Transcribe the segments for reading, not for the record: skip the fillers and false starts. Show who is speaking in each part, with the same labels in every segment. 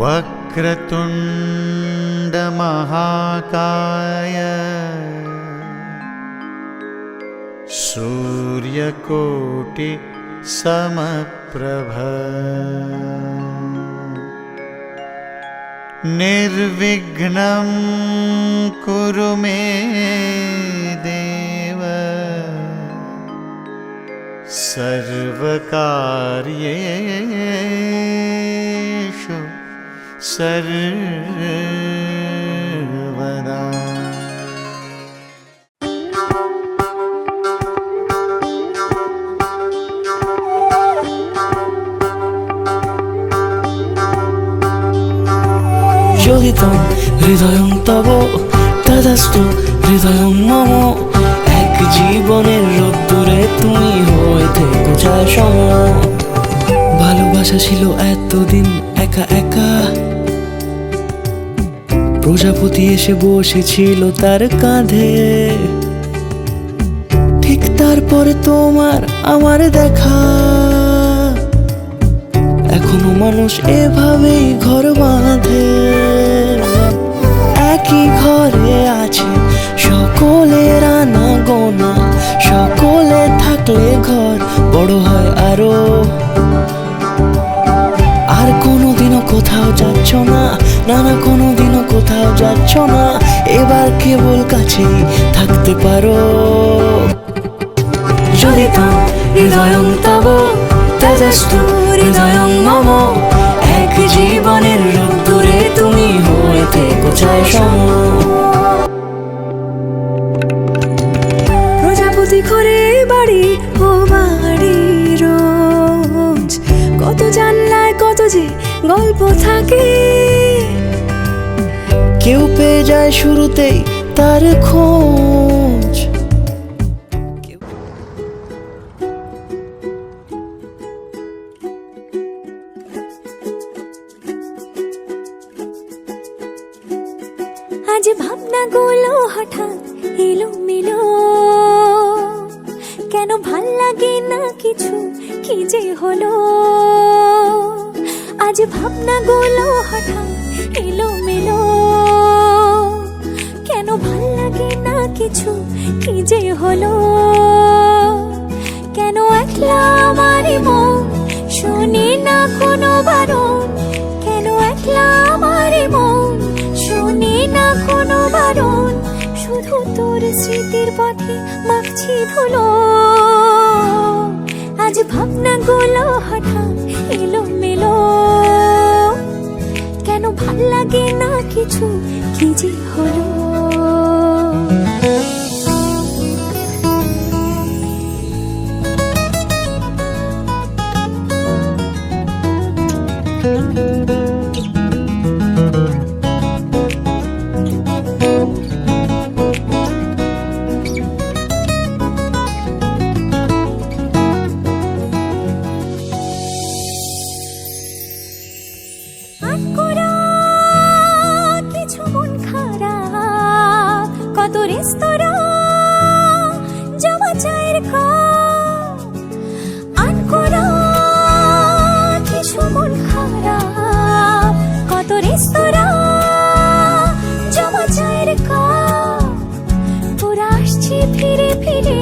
Speaker 1: वक्रतुण्ड महाकाय सूर्यकोटि समप्रभ निर्विघ्नं कुरु मे देव सर्वकार्येषु सर्वदा।
Speaker 2: যোগিতং হৃদয়ং তব তদাস্তু হৃদয়ং মম। এক জীবনের রোদ্দুরে তুমি হয়ে থেকো চায় সম। ভালোবাসা ছিল এতদিন একা একা, প্রজাপতি এসে বসেছিল তার কাঁধে। ঠিক তারপরে তোমার আমার দেখা, এখনো মানুষ এভাবেই ঘর বাঁধে। একই ঘরে আছে সকলের আনা গোনা, সকলে থাকলে ঘর বড় হয় আরো। আর কোনোদিনও কোথাও যাচ্ছ না, না না কোনোদিনও কোথাও যাচ্ছ না, এবার কেবল কাছেই থাকতে পারো। যদি তো হৃদয়ং তব তেজস্তু হৃদয়ং মম। এক জীবনের রোদ্দুরে তুমি হয়ে থেকো চায় সম।
Speaker 3: প্রজাপতি ঘরে বাড়ি ও বাড়ি রোজ, কত জানলায় কত যে গল্প থাকে।
Speaker 2: কেউ পেয়ে যায় শুরুতেই তার খোঁজ।
Speaker 3: আজ ভাবনাগুলো হঠাৎ এলো মেলো, কেন ভাল লাগে না কিছু, কি যে হলো। আজ ভাবনাগুলো হঠাৎ এলো মেলো, কেন ভাল লাগে না কিছু, কি যে হলো। কেন একলা আমার মন শুনে না কোনো বারণ, কেন একলা আমার মন শুনে না কোনো বারণ। শুধু তোর স্মৃতির পথে মাখছি ধুলো। আজ ভাবনাগুলো হঠাৎ এলো মেলো, কেন ভাল লাগে না কিছু, কি যে হলো। কিছু মন খারাপ, কত রেস্তোরাঁ জমা চায়ের কাপ। আনকোরা কিছু মন খারাপ, কত রেস্তোরাঁ জমা চায়ের কাপ। ওরা আসছে ফিরে ফিরে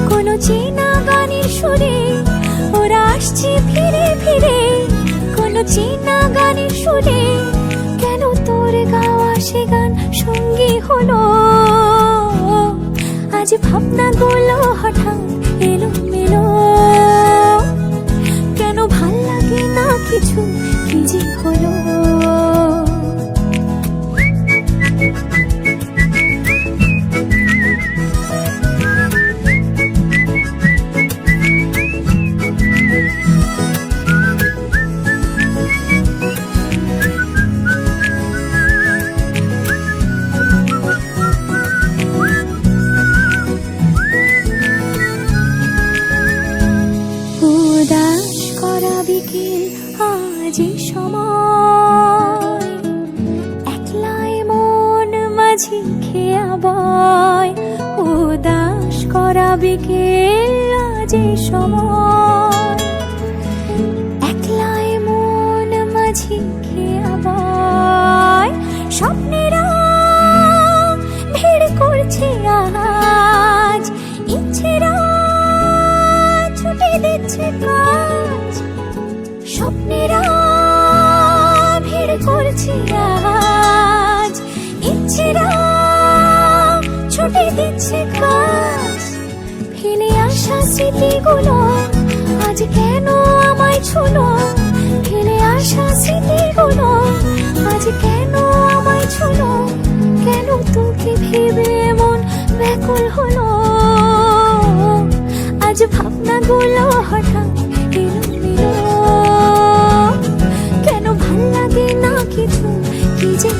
Speaker 3: কোনো চেনা গানের সুরে, ওরা আসছে ফিরে ফিরে কোনো চেনা গানের সুরে। কেন তোর গাওয়া সে গান সঙ্গী হলো। আজ ভাবনাগুলো হঠাৎ এলো মেলো, কেন ভাল লাগে না কিছু, কি যে হলো। আজই সময় একলাই মন মাঝি খেয়া বয়, উদাস করা বিকেল আজই সময় একলাই মন মাঝি দেখে আবার স্বপ্নেরা ভিড় করছে আজ, ইচ্ছেরা ছুটে দিচ্ছে কাজ। স্বপ্নেরা ভিড় করছে আজ, ইচ্ছেরা ছুটে দিচ্ছে কাজ। ফেলে আসা স্মৃতিগুলো আজ কেন আমায় ছুলো, ফেলে আসা স্মৃতিগুলো আজ কেন আমায় ছুলো। কেন তোকে ভেবে মন ব্যাকুল হলো, আজ ভাবনাগুলো হঠাৎ এলো। কেন ভাল লাগে না কিছু, কি যে